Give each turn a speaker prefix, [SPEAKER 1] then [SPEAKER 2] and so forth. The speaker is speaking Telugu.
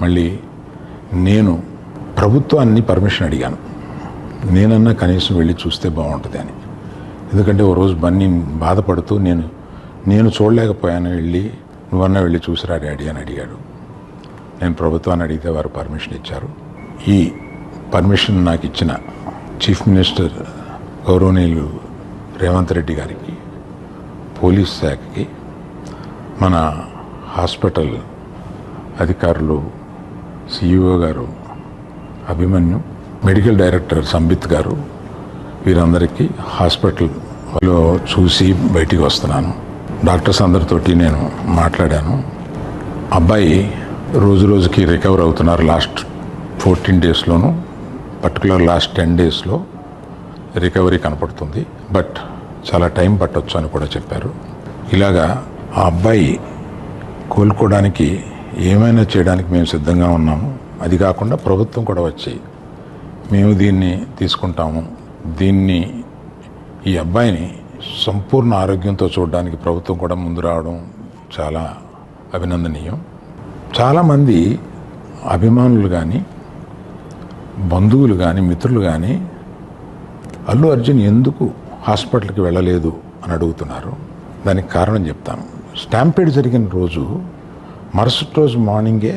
[SPEAKER 1] మళ్ళీ నేను ప్రభుత్వాన్ని పర్మిషన్ అడిగాను. నేనన్నా కనీసం వెళ్ళి చూస్తే బాగుంటుంది అని. ఎందుకంటే ఓ రోజు బన్నీ బాధపడుతూ నేను చూడలేకపోయాను, నువ్వన్నా వెళ్ళి చూసిరా డాడీ అని అడిగాడు. నేను ప్రభుత్వాన్ని అడిగితే వారు పర్మిషన్ ఇచ్చారు. ఈ పర్మిషన్ నాకు ఇచ్చిన చీఫ్ మినిస్టర్ గౌరవనీయులు రేవంత్ రెడ్డి గారికి, పోలీస్ శాఖకి, మన హాస్పిటల్ అధికారులు, సిఇఓ గారు అభిమన్యు, మెడికల్ డైరెక్టర్ సంబిత్ గారు, వీరందరికీ హాస్పిటల్లో చూసి బయటికి వస్తున్నాను. డాక్టర్స్ అందరితోటి నేను మాట్లాడాను. అబ్బాయి రోజు రోజుకి రికవర్ అవుతున్నారు. లాస్ట్ 14 డేస్లోనూ, పర్టికులర్ లాస్ట్ 10 డేస్లో రికవరీ కనపడుతుంది. బట్ చాలా టైం పట్టొచ్చు అని కూడా చెప్పారు. ఇలాగా ఆ అబ్బాయి కోలుకోవడానికి ఏమైనా చేయడానికి మేము సిద్ధంగా ఉన్నాము. అది కాకుండా ప్రభుత్వం కూడా వచ్చి మేము దీన్ని తీసుకుంటాము, ఈ అబ్బాయిని సంపూర్ణ ఆరోగ్యంతో చూడడానికి ప్రభుత్వం కూడా ముందు రావడం చాలా అభినందనీయం. చాలామంది అభిమానులు కానీ, బంధువులు కానీ, మిత్రులు కానీ అల్లు అర్జున్ ఎందుకు హాస్పిటల్కి వెళ్ళలేదు అని అడుగుతున్నారు. దానికి కారణం చెప్తాను. స్టాంపేడ్ జరిగిన రోజు మరుసటి రోజు మార్నింగే